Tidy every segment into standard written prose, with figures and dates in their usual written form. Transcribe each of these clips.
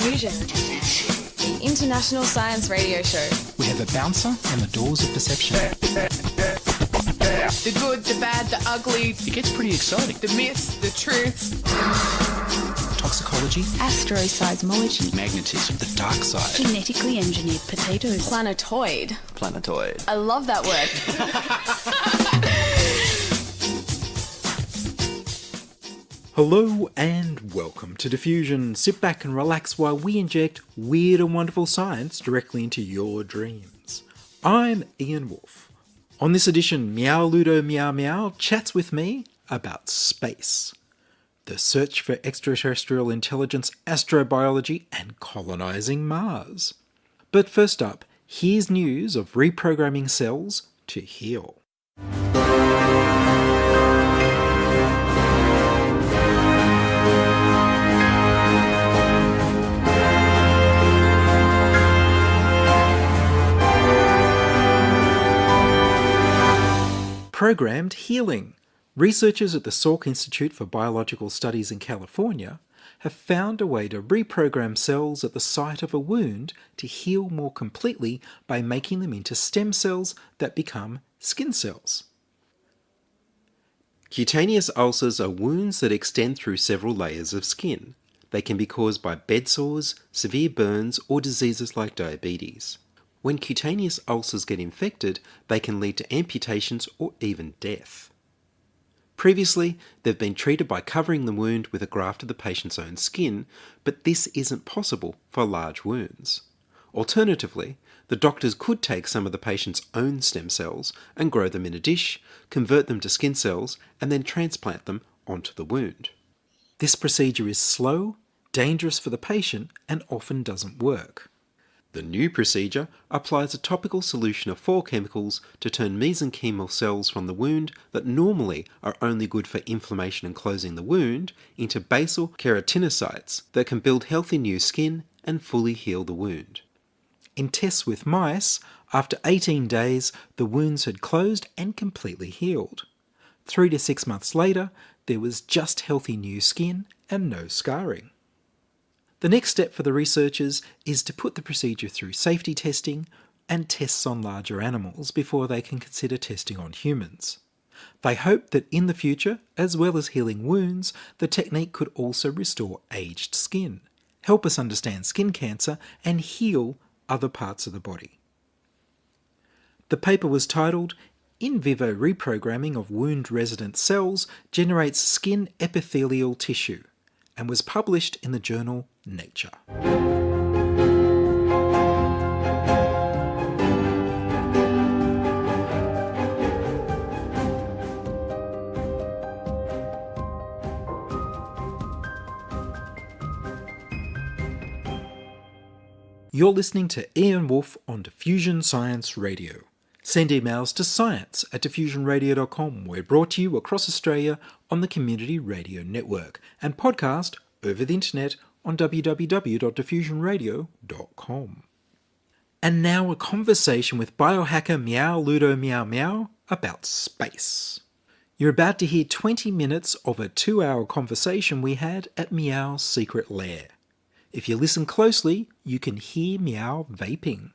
Diffusion, the international science radio show. We have a bouncer on the doors of perception. The good, the bad, the ugly. It gets pretty exciting. The myths, the truths. Toxicology. Astroseismology. Magnetism. The dark side. Genetically engineered potatoes. Planetoid. Planetoid. I love that word. Hello and welcome to Diffusion. Sit back and relax while we inject weird and wonderful science directly into your dreams. I'm Ian Woolf. On this edition, Meow Ludo Meow Meow chats with me about space. The search for extraterrestrial intelligence, astrobiology, and colonising Mars. But first up, here's news of reprogramming cells to heal. Programmed healing. Researchers at the Salk Institute for Biological Studies in California have found a way to reprogram cells at the site of a wound to heal more completely by making them into stem cells that become skin cells. Cutaneous ulcers are wounds that extend through several layers of skin. They can be caused by bed sores, severe burns, or diseases like diabetes. When cutaneous ulcers get infected, they can lead to amputations or even death. Previously, they've been treated by covering the wound with a graft of the patient's own skin, but this isn't possible for large wounds. Alternatively, the doctors could take some of the patient's own stem cells and grow them in a dish, convert them to skin cells, and then transplant them onto the wound. This procedure is slow, dangerous for the patient, and often doesn't work. The new procedure applies a topical solution of 4 chemicals to turn mesenchymal cells from the wound that normally are only good for inflammation and closing the wound into basal keratinocytes that can build healthy new skin and fully heal the wound. In tests with mice, after 18 days, the wounds had closed and completely healed. 3 to 6 months later, there was just healthy new skin and no scarring. The next step for the researchers is to put the procedure through safety testing and tests on larger animals before they can consider testing on humans. They hope that in the future, as well as healing wounds, the technique could also restore aged skin, help us understand skin cancer, and heal other parts of the body. The paper was titled, "In vivo reprogramming of wound-resident cells generates skin epithelial tissue," and was published in the journal Nature. You're listening to Ian Woolf on Diffusion Science Radio. Send emails to science@diffusionradio.com. We're brought to you across Australia on the Community Radio Network and podcast over the internet on www.diffusionradio.com. And now a conversation with biohacker Meow Ludo Meow Meow about space. You're about to hear 20 minutes of a 2-hour conversation we had at Meow's secret lair. If you listen closely, you can hear Meow vaping.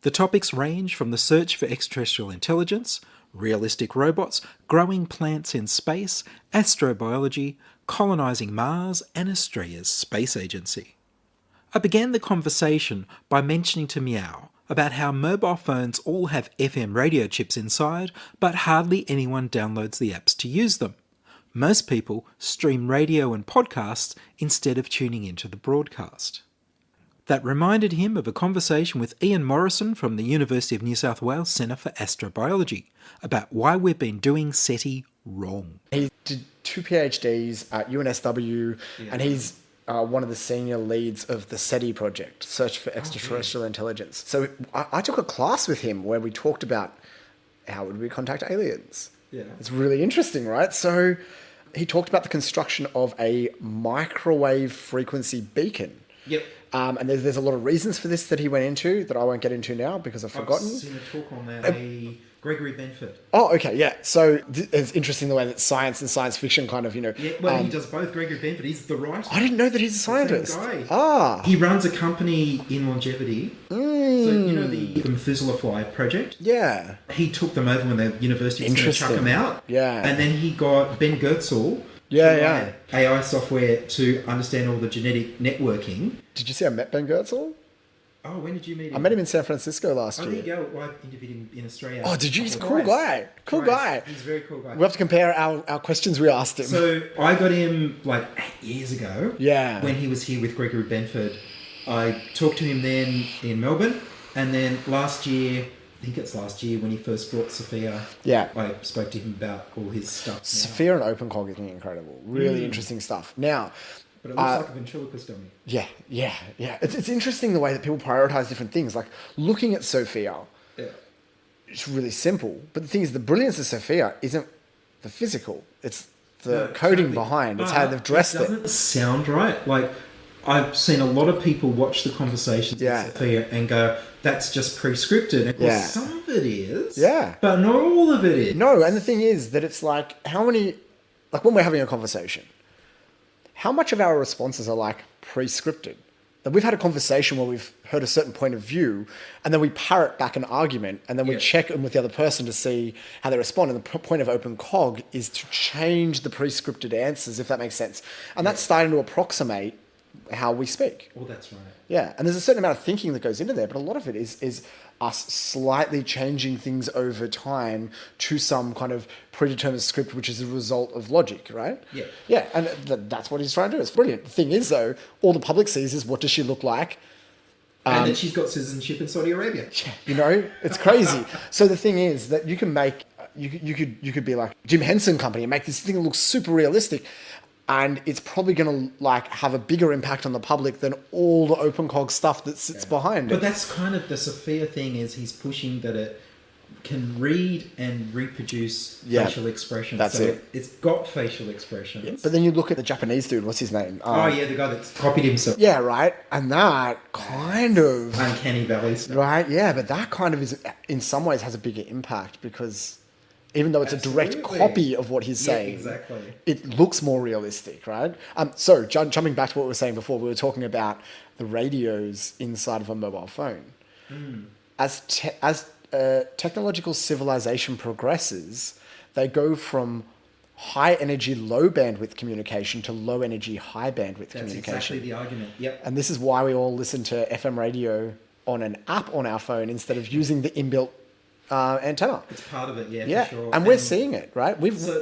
The topics range from the search for extraterrestrial intelligence, realistic robots, growing plants in space, astrobiology, colonising Mars, and Australia's space agency. I began the conversation by mentioning to Meow about how mobile phones all have FM radio chips inside, but hardly anyone downloads the apps to use them. Most people stream radio and podcasts instead of tuning into the broadcast. That reminded him of a conversation with Ian Morrison from the University of New South Wales Centre for Astrobiology about why we've been doing SETI wrong. He did 2 PhDs at UNSW, and he's one of the senior leads of the SETI project, Search for Extraterrestrial Intelligence. So I took a class with him where we talked about how would we contact aliens. Yeah. It's really interesting, right? So he talked about the construction of a microwave frequency beacon. Yep. And there's a lot of reasons for this that he went into that I won't get into now because I've forgotten. I've seen a talk on that. Gregory Benford. Oh, okay, yeah. So it's interesting the way that science and science fiction kind of, Yeah, well, he does both. Gregory Benford, he's the writer. I didn't know that he's a scientist. Same guy. Ah. He runs a company in longevity. So, you know the Methuselah Fly project? Yeah. He took them over when the university was going to chuck them out. Yeah. And then he got Ben Goertzel to write AI software to understand all the genetic networking. Did you see I met Ben Goertzel? Oh, when did you meet him? I met him in San Francisco last year. There you go. Well, I interviewed him in Australia. Oh, did you? He's a cool guy. Cool guy. He's a very cool guy. We'll have to compare our questions we asked him. So I got him like 8 years ago. Yeah. When he was here with Gregory Benford. I talked to him then in Melbourne. And then last year, I think it's last year, when he first brought Sophia, I spoke to him about all his stuff. Sophia and OpenCog is incredible. Really interesting stuff. Now... But it looks like a ventriloquist dummy. Yeah. It's interesting the way that people prioritize different things. Like looking at Sophia, it's really simple. But the thing is, the brilliance of Sophia isn't the physical. It's the coding behind. It's how they've dressed it. Doesn't sound right. Like I've seen a lot of people watch the conversations with Sophia and go, "That's just pre-scripted." And well, some of it is. Yeah. But not all of it is. No, and the thing is that it's like when we're having a conversation. How much of our responses are like pre-scripted? That we've had a conversation where we've heard a certain point of view and then we parrot back an argument and then we check in with the other person to see how they respond. And the point of OpenCog is to change the pre-scripted answers, if that makes sense. And that's starting to approximate how we speak. Well, that's right. Yeah, and there's a certain amount of thinking that goes into there, but a lot of it is us slightly changing things over time to some kind of predetermined script, which is a result of logic, right? Yeah. Yeah, and that's what he's trying to do. It's brilliant. The thing is, though, all the public sees is what does she look like? And that she's got citizenship in Saudi Arabia. You know, it's crazy. So the thing is that you can make, you could be like Jim Henson Company and make this thing look super realistic. And it's probably going to like have a bigger impact on the public than all the OpenCog stuff that sits behind it. But that's kind of the Sophia thing is he's pushing that it can read and reproduce facial expressions. That's it. It's got facial expressions. Yeah. But then you look at the Japanese dude, what's his name? The guy that's copied himself. Yeah, right. And that kind of... Uncanny Valley stuff. Right, yeah. But that kind of is, in some ways, has a bigger impact because... Even though it's a direct copy of what he's saying, it looks more realistic, right? So jumping back to what we were saying before, we were talking about the radios inside of a mobile phone. As technological civilization progresses, they go from high energy, low bandwidth communication to low energy, high bandwidth communication. That's exactly the argument. Yep. And this is why we all listen to FM radio on an app on our phone instead of using the inbuilt antenna. It's part of it, for sure. And we're seeing it, right?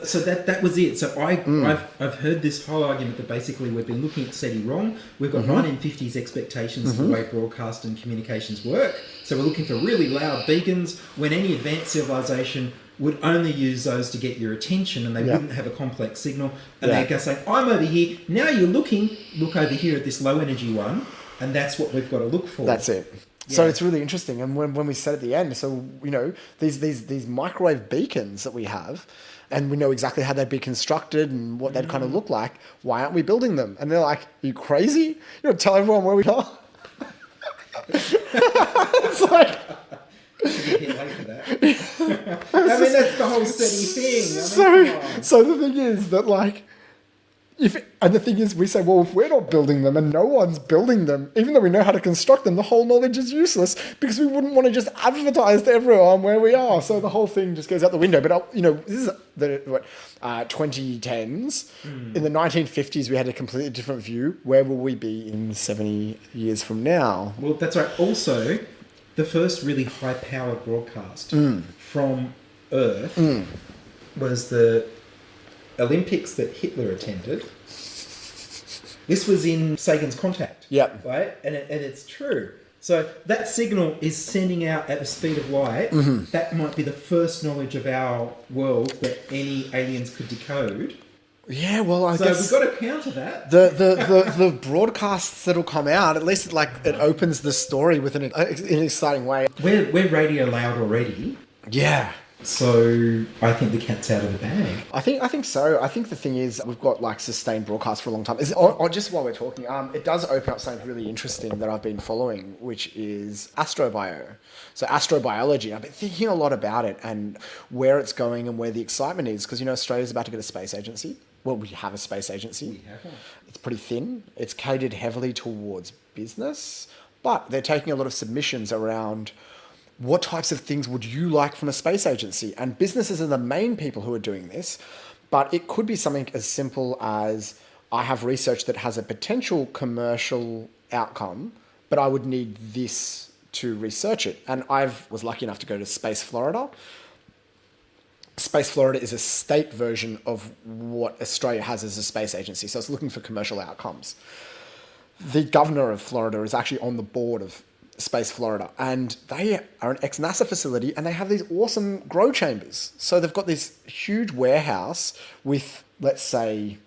So that was it. So I've heard this whole argument that basically we've been looking at SETI wrong. We've got 1950s expectations of the way broadcast and communications work. So we're looking for really loud beacons when any advanced civilization would only use those to get your attention and they wouldn't have a complex signal. And they're going to say, I'm over here. Now you're look over here at this low energy one. And that's what we've got to look for. That's it. Yeah. So it's really interesting. And when we said at the end, so, you know, these microwave beacons that we have, and we know exactly how they'd be constructed and what they'd kind of look like, why aren't we building them? And they're like, are you crazy? You don't tell everyone where we are? It's like... I mean, that's the whole SETI thing. So the thing is that, like... And the thing is, we say, well, if we're not building them and no one's building them, even though we know how to construct them, the whole knowledge is useless because we wouldn't want to just advertise to everyone where we are. So the whole thing just goes out the window. But, you know, this is the 2010s. In the 1950s, we had a completely different view. Where will we be in 70 years from now? Well, that's right. Also, the first really high-powered broadcast from Earth was the Olympics that Hitler attended. This was in Sagan's Contact. Yep. Right? And it's true. So that signal is sending out at the speed of light. That might be the first knowledge of our world that any aliens could decode. Yeah, well, I guess... So we've got to counter that. The broadcasts that'll come out, at least it opens the story with in an exciting way. We're radio loud already. Yeah. So I think the cat's out of the bag. I think so. I think the thing is we've got like sustained broadcast for a long time. Or just while we're talking, it does open up something really interesting that I've been following, which is astrobio. So astrobiology. I've been thinking a lot about it and where it's going and where the excitement is, because Australia's about to get a space agency. Well, we have a space agency. We have one. It's pretty thin. It's catered heavily towards business, but they're taking a lot of submissions around what types of things would you like from a space agency? And businesses are the main people who are doing this, but it could be something as simple as I have research that has a potential commercial outcome, but I would need this to research it. And I was lucky enough to go to Space Florida. Space Florida is a state version of what Australia has as a space agency. So it's looking for commercial outcomes. The governor of Florida is actually on the board of Space Florida, and they are an ex-NASA facility, and they have these awesome grow chambers. So they've got this huge warehouse with, let's say,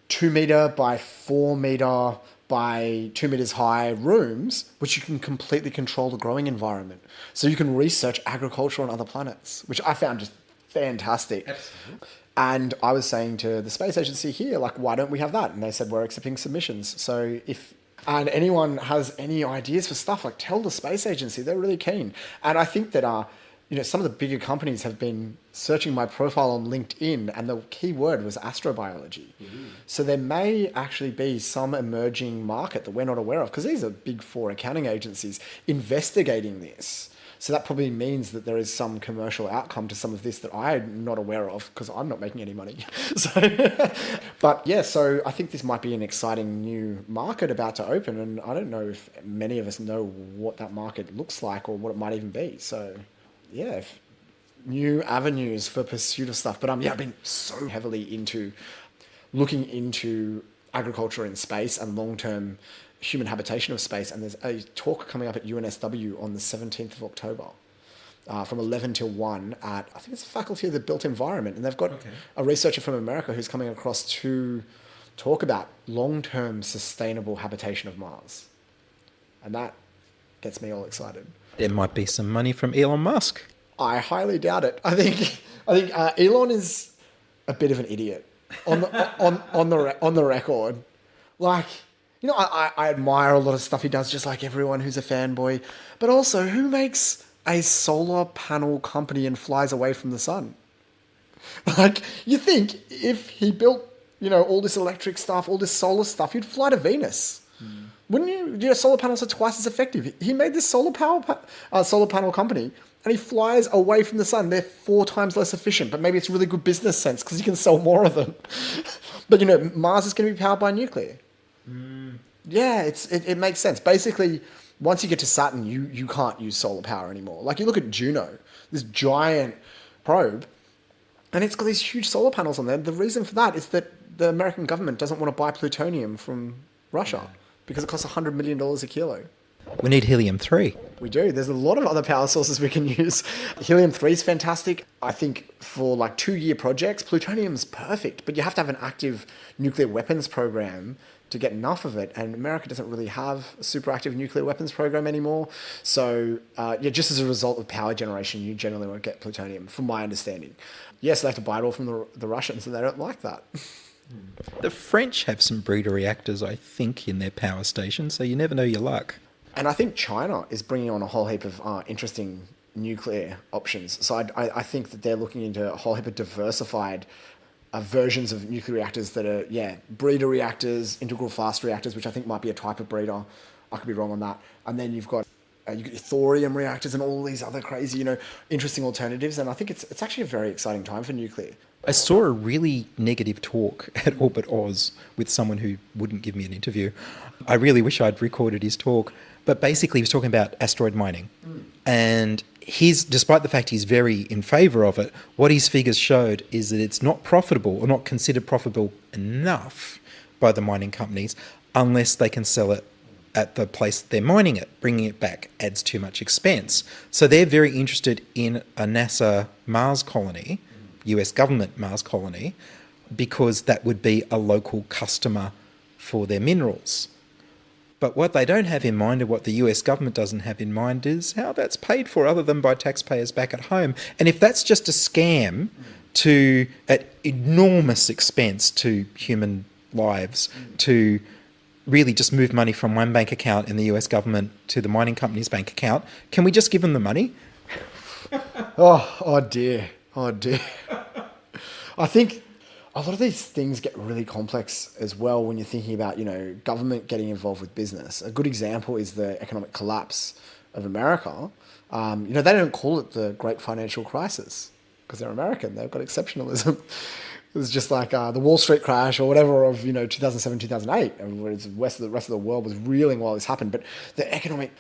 2 meter by 4 meter by 2 meters high rooms, which you can completely control the growing environment. So you can research agriculture on other planets, which I found just fantastic. Absolutely. And I was saying to the space agency here, like, why don't we have that? And they said, we're accepting submissions. So if anyone has any ideas for stuff, like, tell the space agency, they're really keen. And I think that, some of the bigger companies have been searching my profile on LinkedIn, and the key word was astrobiology. Mm-hmm. So there may actually be some emerging market that we're not aware of, because these are big four accounting agencies investigating this. So that probably means that there is some commercial outcome to some of this that I'm not aware of, because I'm not making any money. But yeah, so I think this might be an exciting new market about to open, and I don't know if many of us know what that market looks like or what it might even be. So yeah, new avenues for pursuit of stuff. But I've been so heavily into looking into agriculture in space and long-term human habitation of space, and there's a talk coming up at UNSW on the 17th of October from 11 till 1 at, I think it's the Faculty of the Built Environment, and they've got a researcher from America who's coming across to talk about long-term sustainable habitation of Mars, and that gets me all excited. There might be some money from Elon Musk. I highly doubt it. I think Elon is a bit of an idiot on the record. Like, I admire a lot of stuff he does, just like everyone who's a fanboy. But also, who makes a solar panel company and flies away from the sun? Like, you think if he built, all this electric stuff, all this solar stuff, he'd fly to Venus. Wouldn't you? Solar panels are twice as effective. He made this solar panel company, and he flies away from the sun. They're 4 times less efficient, but maybe it's really good business sense because you can sell more of them. But, Mars is going to be powered by nuclear. Yeah, it makes sense. Basically, once you get to Saturn, you can't use solar power anymore. Like, you look at Juno, this giant probe, and it's got these huge solar panels on there. The reason for that is that the American government doesn't want to buy plutonium from Russia because it costs $100 million a kilo. We need helium-3. We do. There's a lot of other power sources we can use. Helium-3 is fantastic. I think for like 2-year projects, plutonium's perfect, but you have to have an active nuclear weapons program to get enough of it, and America doesn't really have a super active nuclear weapons program anymore. So just as a result of power generation, you generally won't get plutonium, from my understanding. Yes, they have to buy it all from the Russians, and they don't like that. The French have some breeder reactors, I think, in their power stations, so you never know your luck. And I think China is bringing on a whole heap of interesting nuclear options. So I think that they're looking into a whole heap of diversified versions of nuclear reactors that are, breeder reactors, integral fast reactors, which I think might be a type of breeder. I could be wrong on that. And then you've got thorium reactors and all these other crazy, interesting alternatives. And I think it's actually a very exciting time for nuclear. I saw a really negative talk at Orbit Oz with someone who wouldn't give me an interview. I really wish I'd recorded his talk. But basically, he was talking about asteroid mining. And despite the fact he's very in favour of it, what his figures showed is that it's not profitable or not considered profitable enough by the mining companies unless they can sell it at the place they're mining it. Bringing it back adds too much expense. So they're very interested in a NASA Mars colony, US government Mars colony, because that would be a local customer for their minerals. But what they don't have in mind, and what the US government doesn't have in mind, is how that's paid for other than by taxpayers back at home. And if that's just a scam at enormous expense to human lives, to really just move money from one bank account in the US government to the mining company's bank account, can we just give them the money? Oh dear. I think a lot of these things get really complex as well when you're thinking about, government getting involved with business. A good example is the economic collapse of America. They don't call it the Great Financial Crisis because they're American. They've got exceptionalism. It was just like the Wall Street crash or whatever of 2007, 2008, whereas the rest of the world was reeling while this happened. But the economic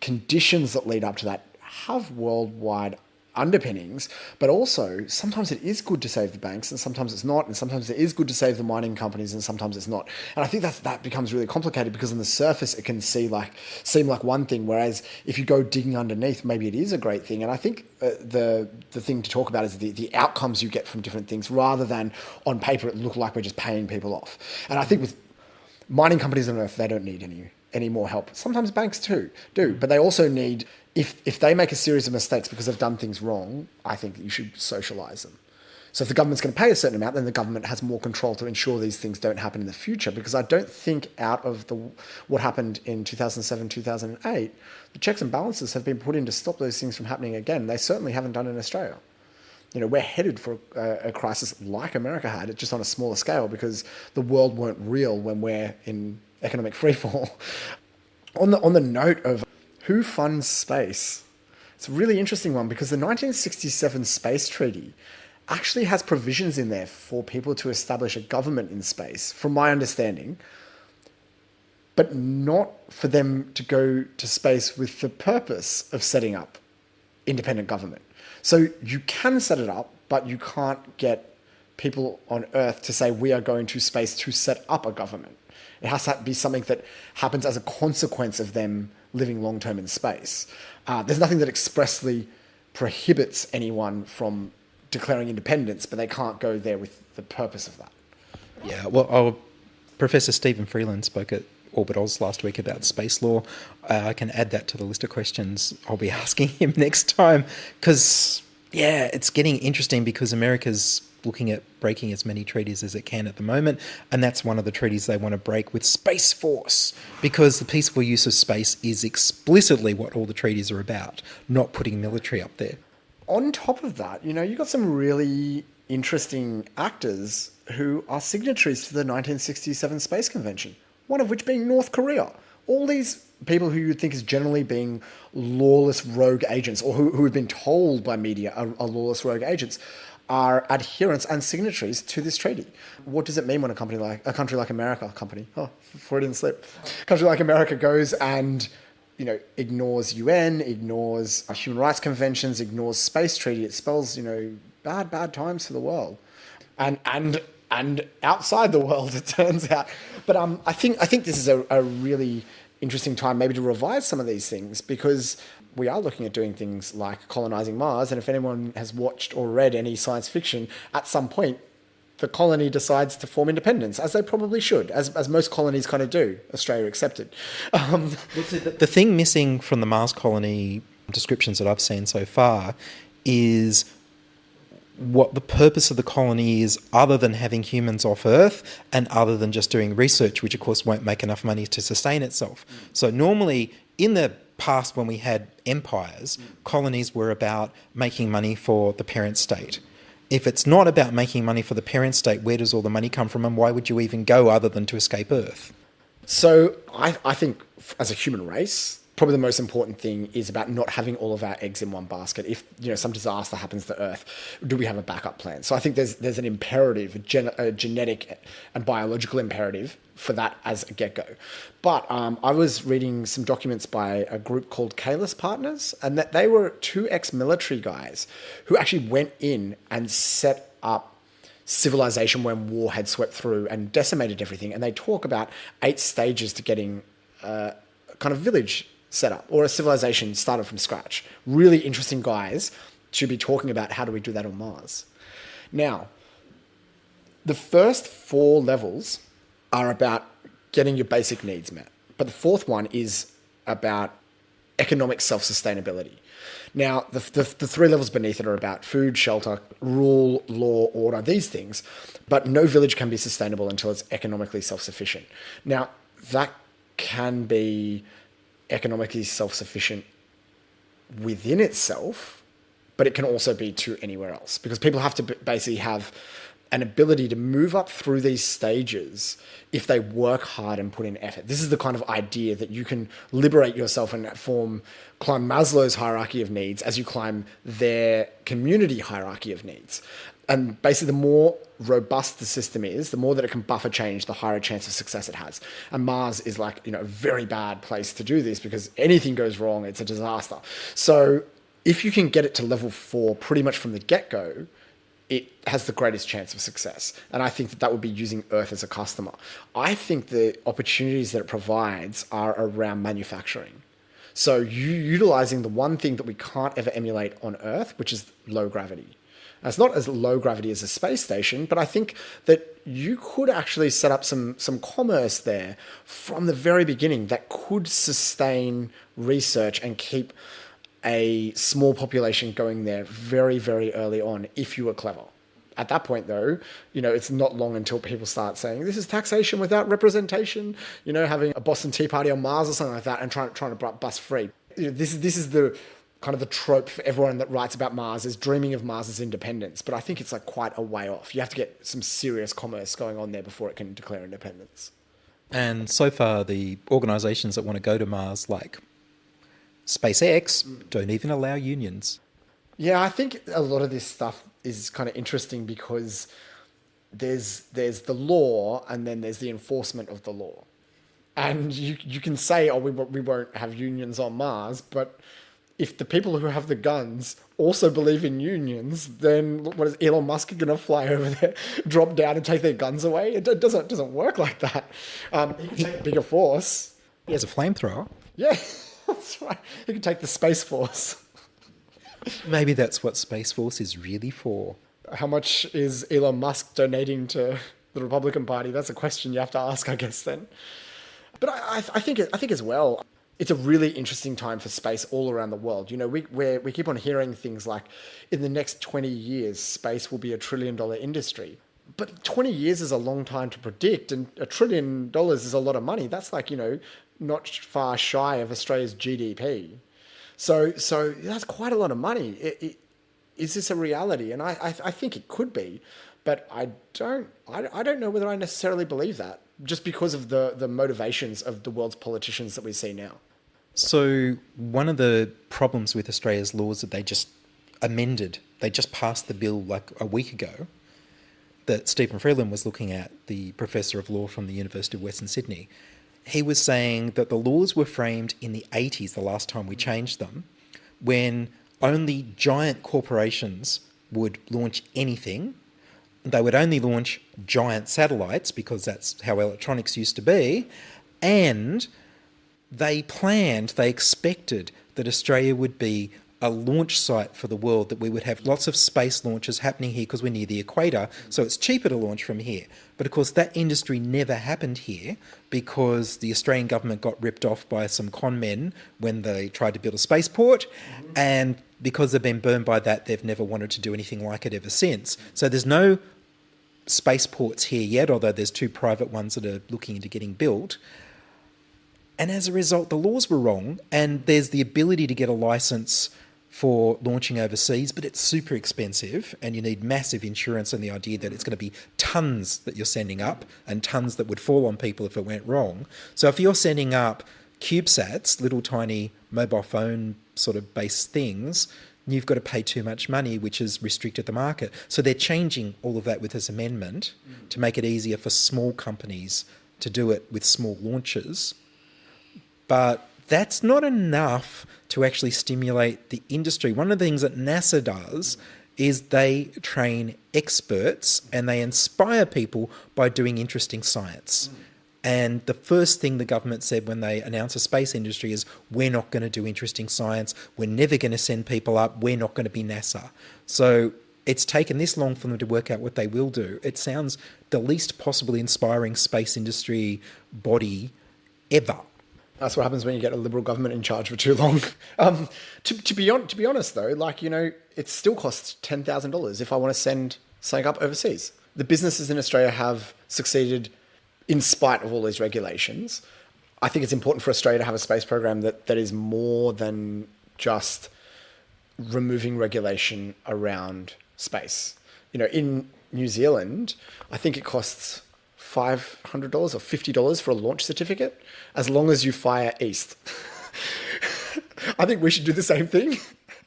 conditions that lead up to that have worldwide underpinnings, but also sometimes it is good to save the banks and sometimes it's not, and sometimes it is good to save the mining companies and sometimes it's not. And I think that becomes really complicated because on the surface it can seem like one thing, whereas if you go digging underneath, maybe it is a great thing. And I think the thing to talk about is the outcomes you get from different things rather than on paper it look like we're just paying people off. And I think with mining companies on Earth, they don't need any more help. Sometimes banks too do, but they also need, if they make a series of mistakes because they've done things wrong, I think you should socialise them. So if the government's going to pay a certain amount, then the government has more control to ensure these things don't happen in the future. Because I don't think out of what happened in 2007, 2008, the checks and balances have been put in to stop those things from happening again. They certainly haven't done in Australia. We're headed for a crisis like America had, just on a smaller scale, because the world weren't real when we're in economic freefall. On the note of who funds space, it's a really interesting one because the 1967 Space Treaty actually has provisions in there for people to establish a government in space, from my understanding, but not for them to go to space with the purpose of setting up independent government. So you can set it up, but you can't get people on Earth to say we are going to space to set up a government. It has to be something that happens as a consequence of them living long-term in space. There's nothing that expressly prohibits anyone from declaring independence, but they can't go there with the purpose of that. Yeah, well, Professor Stephen Freeland spoke at Orbit Oz last week about space law. I can add that to the list of questions I'll be asking him next time, because, it's getting interesting because America's looking at breaking as many treaties as it can at the moment, and that's one of the treaties they want to break with Space Force, because the peaceful use of space is explicitly what all the treaties are about, not putting military up there. On top of that, you've got some really interesting actors who are signatories to the 1967 Space Convention, one of which being North Korea. All these people who you'd think is generally being lawless rogue agents, or who have been told by media are lawless rogue agents, are adherents and signatories to this treaty. What does it mean when a country like America, Freudian slip, a country like America goes and ignores UN, ignores human rights conventions, ignores space treaty? It spells bad times for the world, and outside the world, it turns out. But I think this is a really interesting time maybe to revise some of these things, because we are looking at doing things like colonising Mars, and if anyone has watched or read any science fiction, at some point the colony decides to form independence, as they probably should, as most colonies kind of do, Australia accepted. The thing missing from the Mars colony descriptions that I've seen so far is what the purpose of the colony is, other than having humans off Earth and other than just doing research, which of course won't make enough money to sustain itself. So normally in the past, when we had empires, colonies were about making money for the parent state. If it's not about making money for the parent state, where does all the money come from, and why would you even go other than to escape Earth? So I think as a human race, probably the most important thing is about not having all of our eggs in one basket. If some disaster happens to Earth, do we have a backup plan? So I think there's an imperative, a genetic and biological imperative for that as a get-go. But I was reading some documents by a group called Kalis Partners, and that they were two ex-military guys who actually went in and set up civilization when war had swept through and decimated everything. And they talk about 8 stages to getting a kind of village set up, or a civilization started from scratch. Really interesting guys to be talking about how do we do that on Mars. Now, the first 4 levels are about getting your basic needs met. But the fourth one is about economic self-sustainability. Now, the three levels beneath it are about food, shelter, rule, law, order, these things. But no village can be sustainable until it's economically self-sufficient. Now, that can be economically self-sufficient within itself, but it can also be to anywhere else, because people have to basically have an ability to move up through these stages if they work hard and put in effort. This is the kind of idea that you can liberate yourself and climb Maslow's hierarchy of needs as you climb their community hierarchy of needs. And basically, the more robust the system is, the more that it can buffer change, the higher chance of success it has. And Mars is like, a very bad place to do this, because anything goes wrong, it's a disaster. So if you can get it to level 4 pretty much from the get-go, it has the greatest chance of success. And I think that would be using Earth as a customer. I think the opportunities that it provides are around manufacturing. So utilizing the one thing that we can't ever emulate on Earth, which is low gravity. Now, it's not as low gravity as a space station, but I think that you could actually set up some commerce there from the very beginning that could sustain research and keep a small population going there very, very early on if you were clever. At that point, though, it's not long until people start saying, this is taxation without representation, having a Boston Tea Party on Mars or something like that and trying to bust free. This is the kind of the trope for everyone that writes about Mars, is dreaming of Mars's independence. But I think it's like quite a way off. You have to get some serious commerce going on there before it can declare independence. And so far, the organisations that want to go to Mars, like SpaceX, don't even allow unions. Yeah, I think a lot of this stuff is kind of interesting because there's the law and then there's the enforcement of the law. And you can say, we won't have unions on Mars, but if the people who have the guns also believe in unions, then what is Elon Musk going to fly over there, drop down and take their guns away? It doesn't work like that. He can take a bigger force. He has a flamethrower. Yeah, that's right. He can take the Space Force. Maybe that's what Space Force is really for. How much is Elon Musk donating to the Republican Party? That's a question you have to ask, I guess, then. But I think as well, it's a really interesting time for space all around the world. We keep on hearing things like, in the next 20 years, space will be $1 trillion industry. But 20 years is a long time to predict, and $1 trillion is a lot of money. That's like, not far shy of Australia's GDP. So that's quite a lot of money. Is this a reality? And I think it could be, but I don't know whether I necessarily believe that, just because of the motivations of the world's politicians that we see now. So one of the problems with Australia's laws that they just amended, they just passed the bill like a week ago, that Stephen Freeland was looking at, the professor of law from the University of Western Sydney. He was saying that the laws were framed in the 80s, the last time we changed them, when only giant corporations would launch anything. They would only launch giant satellites because that's how electronics used to be. And they expected that Australia would be a launch site for the world, that we would have lots of space launches happening here because we're near the equator, so it's cheaper to launch from here. But of course, that industry never happened here because the Australian government got ripped off by some con men when they tried to build a spaceport, and because they've been burned by that, they've never wanted to do anything like it ever since. So there's no spaceports here yet, although there's 2 private ones that are looking into getting built. And as a result, the laws were wrong, and there's the ability to get a license for launching overseas, but it's super expensive and you need massive insurance, and the idea that it's going to be tons that you're sending up and tons that would fall on people if it went wrong. So if you're sending up CubeSats, little tiny mobile phone sort of based things, you've got to pay too much money, which has restricted the market. So they're changing all of that with this amendment to make it easier for small companies to do it with small launches. But that's not enough to actually stimulate the industry. One of the things that NASA does is they train experts and they inspire people by doing interesting science. And the first thing the government said when they announced a space industry is, we're not going to do interesting science. We're never going to send people up. We're not going to be NASA. So it's taken this long for them to work out what they will do. It sounds the least possibly inspiring space industry body ever. That's what happens when you get a Liberal government in charge for too long. To be honest, though, like, you know, it still costs $10,000 if I want to send something up overseas. The businesses in Australia have succeeded in spite of all these regulations. I think it's important for Australia to have a space program that is more than just removing regulation around space. You know, in New Zealand, I think it costs $500 or $50 for a launch certificate, as long as you fire east. I think we should do the same thing.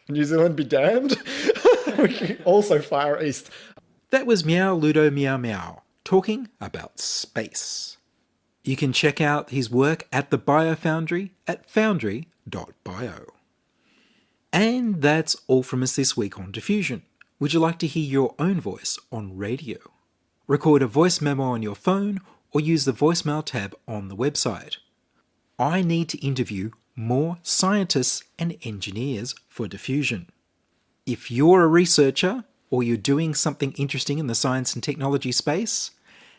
New Zealand be damned. We can also fire east. That was Meow Ludo Meow Meow, talking about space. You can check out his work at the BioFoundry at foundry.bio. And that's all from us this week on Diffusion. Would you like to hear your own voice on radio? Record a voice memo on your phone or use the voicemail tab on the website. I need to interview more scientists and engineers for Diffusion. If you're a researcher or you're doing something interesting in the science and technology space,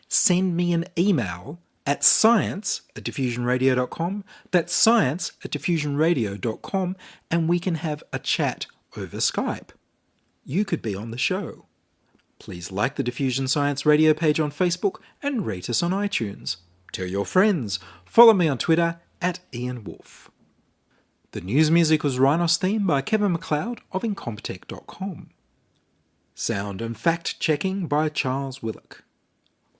send me an email at science@diffusionradio.com. That's science@diffusionradio.com, and we can have a chat over Skype. You could be on the show. Please like the Diffusion Science Radio page on Facebook and rate us on iTunes. Tell your friends. Follow me on Twitter at Ian Woolf. The news music was Rhinos theme by Kevin MacLeod of Incompetech.com. Sound and fact-checking by Charles Willock.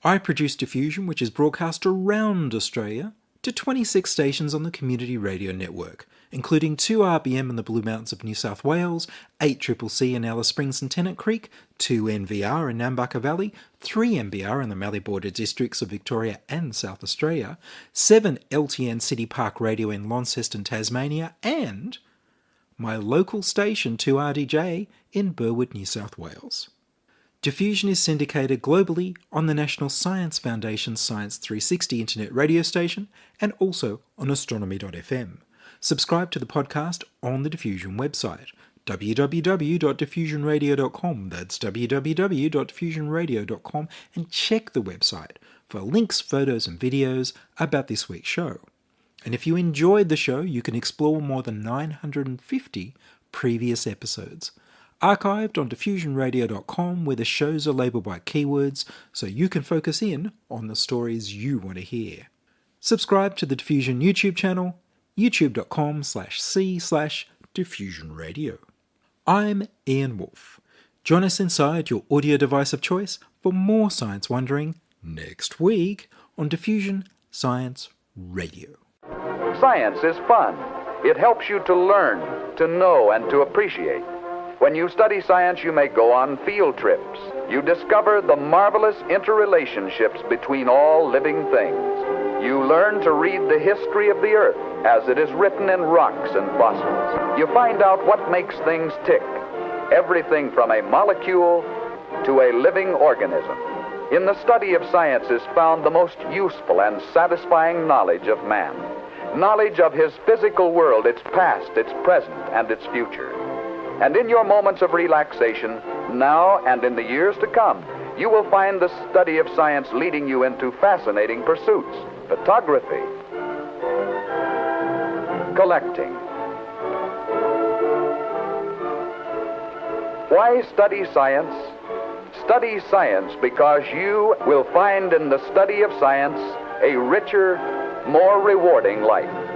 I produce Diffusion, which is broadcast around Australia to 26 stations on the Community Radio Network, including 2 RBM in the Blue Mountains of New South Wales, 8 CCC in Alice Springs and Tennant Creek, 2 NVR in Nambucca Valley, 3 MBR in the Mallee Border districts of Victoria and South Australia, 7 LTN City Park Radio in Launceston, Tasmania, and my local station 2RDJ in Burwood, New South Wales. Diffusion is syndicated globally on the National Science Foundation's Science 360 internet radio station and also on astronomy.fm. Subscribe to the podcast on the Diffusion website, www.diffusionradio.com. That's www.diffusionradio.com, and check the website for links, photos and videos about this week's show. And if you enjoyed the show, you can explore more than 950 previous episodes, archived on diffusionradio.com, where the shows are labelled by keywords so you can focus in on the stories you want to hear. Subscribe to the Diffusion YouTube channel, youtube.com/c/diffusionradio. I'm Ian Woolf. Join us inside your audio device of choice for more science wondering next week on Diffusion Science Radio. Science is fun. It helps you to learn, to know, and to appreciate. When you study science, you may go on field trips. You discover the marvelous interrelationships between all living things. You learn to read the history of the Earth as it is written in rocks and fossils. You find out what makes things tick, everything from a molecule to a living organism. In the study of science is found the most useful and satisfying knowledge of man. Knowledge of his physical world, its past, its present, and its future. And in your moments of relaxation, now and in the years to come, you will find the study of science leading you into fascinating pursuits. Photography, collecting. Why study science? Study science because you will find in the study of science a richer, more rewarding life.